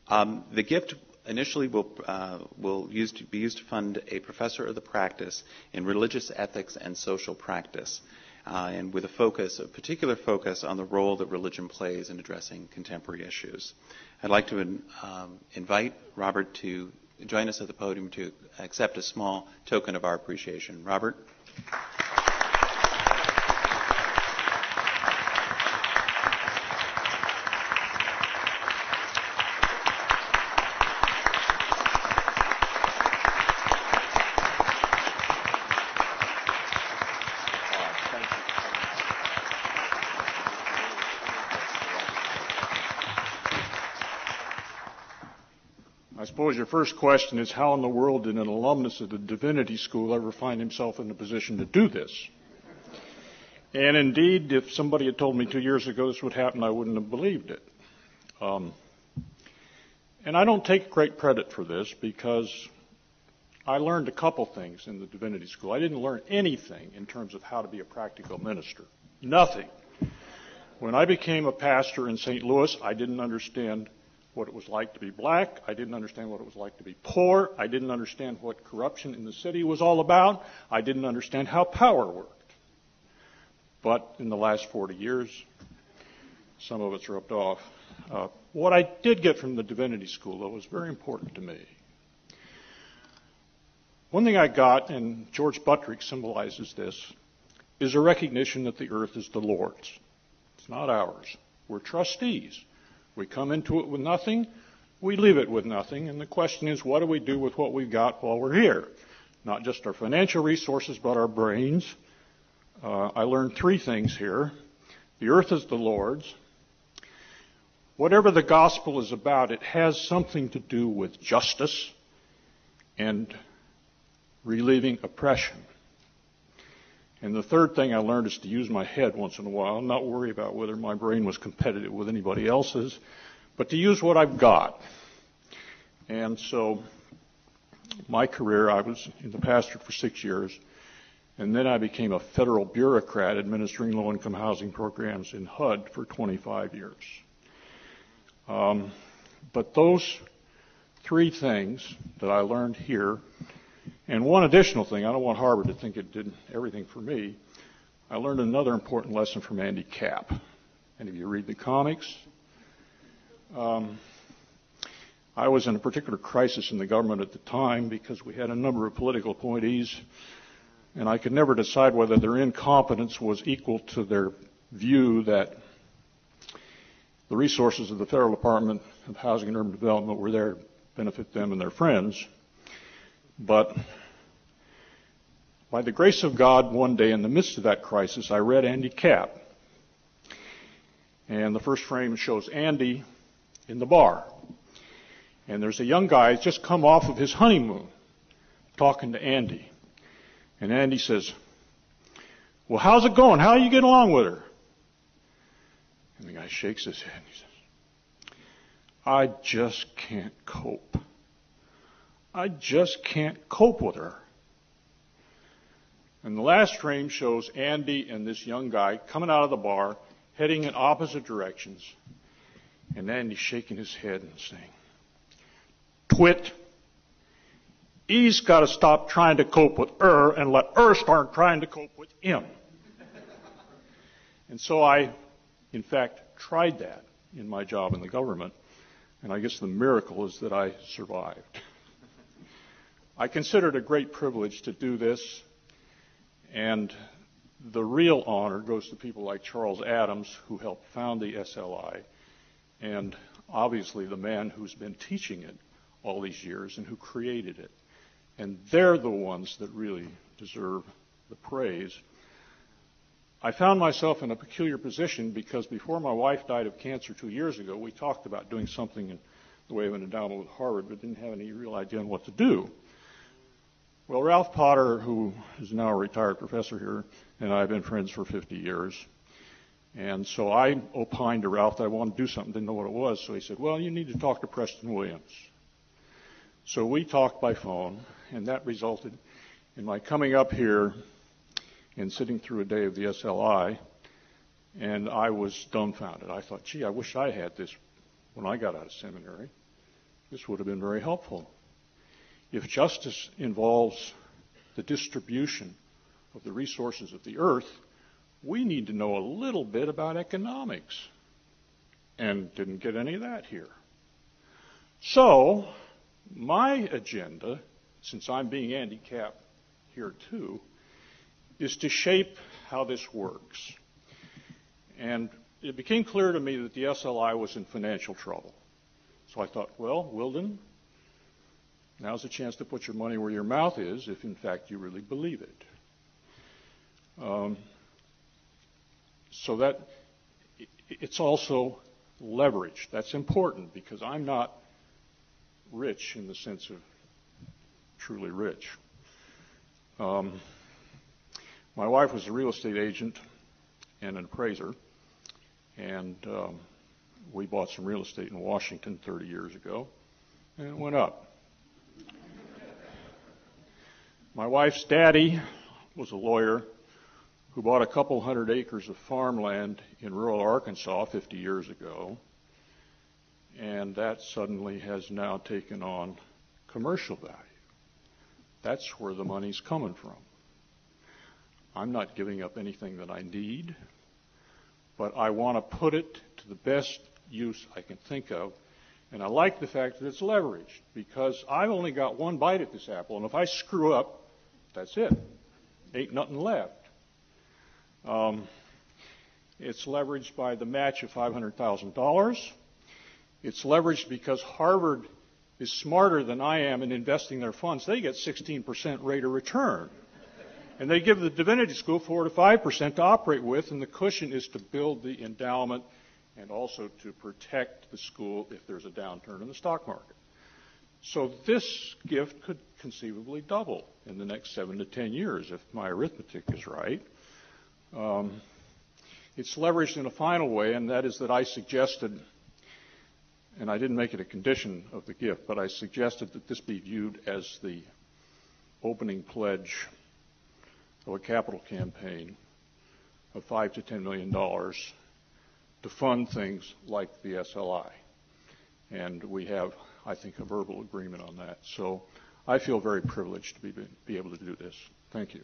The gift initially will be used to fund a professor of the practice in religious ethics and social practice, and with a particular focus on the role that religion plays in addressing contemporary issues. I'd like to invite Robert to join us at the podium to accept a small token of our appreciation. Robert? I suppose your first question is, how in the world did an alumnus of the Divinity School ever find himself in a position to do this? And indeed, if somebody had told me 2 years ago this would happen, I wouldn't have believed it. And I don't take great credit for this because I learned a couple things in the Divinity School. I didn't learn anything in terms of how to be a practical minister. Nothing. When I became a pastor in St. Louis, I didn't understand what it was like to be black. I didn't understand what it was like to be poor. I didn't understand what corruption in the city was all about. I didn't understand how power worked. But in the last 40 years, some of it's rubbed off. What I did get from the Divinity School, though, was very important to me. One thing I got, and George Buttrick symbolizes this, is a recognition that the earth is the Lord's. It's not ours. We're trustees. We come into it with nothing, we leave it with nothing, and the question is, what do we do with what we've got while we're here? Not just our financial resources, but our brains. I learned 3 things here. The earth is the Lord's. Whatever the gospel is about, it has something to do with justice and relieving oppression. And the third thing I learned is to use my head once in a while, and not worry about whether my brain was competitive with anybody else's, but to use what I've got. And so my career, I was in the pastorate for 6 years, and then I became a federal bureaucrat administering low-income housing programs in HUD for 25 years. But those 3 things that I learned here, and one additional thing, I don't want Harvard to think it did everything for me, I learned another important lesson from Andy Capp. Any of you read the comics? I was in a particular crisis in the government at the time because we had a number of political appointees, and I could never decide whether their incompetence was equal to their view that the resources of the Federal Department of Housing and Urban Development were there to benefit them and their friends. But by the grace of God, one day in the midst of that crisis, I read Andy Capp. And the first frame shows Andy in the bar. And there's a young guy who's just come off of his honeymoon talking to Andy. And Andy says, well, how's it going? How are you getting along with her? And the guy shakes his head and he says, I just can't cope. I just can't cope with her. And the last frame shows Andy and this young guy coming out of the bar, heading in opposite directions. And Andy's shaking his head and saying, twit, he's got to stop trying to cope with her and let her start trying to cope with him. And so I, in fact, tried that in my job in the government. And I guess the miracle is that I survived. I consider it a great privilege to do this. And the real honor goes to people like Charles Adams, who helped found the SLI, and obviously the man who's been teaching it all these years and who created it. And they're the ones that really deserve the praise. I found myself in a peculiar position because before my wife died of cancer 2 years ago, we talked about doing something in the way of an endowment with Harvard, but didn't have any real idea on what to do. Well, Ralph Potter, who is now a retired professor here, and I have been friends for 50 years. And so I opined to Ralph that I wanted to do something, didn't know what it was. So he said, well, you need to talk to Preston Williams. So we talked by phone, and that resulted in my coming up here and sitting through a day of the SLI, and I was dumbfounded. I thought, gee, I wish I had this when I got out of seminary. This would have been very helpful. If justice involves the distribution of the resources of the earth, we need to know a little bit about economics. And didn't get any of that here. So, my agenda, since I'm being handicapped here too, is to shape how this works. And it became clear to me that the SLI was in financial trouble. So I thought, well, Wilden, now's the chance to put your money where your mouth is, if in fact you really believe it. So that it's also leverage. That's important because I'm not rich in the sense of truly rich. My wife was a real estate agent and an appraiser, and we bought some real estate in Washington 30 years ago, and it went up. My wife's daddy was a lawyer who bought a couple hundred acres of farmland in rural Arkansas 50 years ago, and that suddenly has now taken on commercial value. That's where the money's coming from. I'm not giving up anything that I need, but I want to put it to the best use I can think of. And I like the fact that it's leveraged because I've only got one bite at this apple, and if I screw up, that's it. Ain't nothing left. It's leveraged by the match of $500,000. It's leveraged because Harvard is smarter than I am in investing their funds. They get 16% rate of return. And they give the Divinity School 4 to 5% to operate with, and the cushion is to build the endowment and also to protect the school if there's a downturn in the stock market. So this gift could conceivably double in the next 7 to 10 years if my arithmetic is right. It's leveraged in a final way, and that is that I suggested, and I didn't make it a condition of the gift, but I suggested that this be viewed as the opening pledge of a capital campaign of $5 to $10 million to fund things like the SLI. And we have, I think, a verbal agreement on that. So I feel very privileged to be able to do this. Thank you.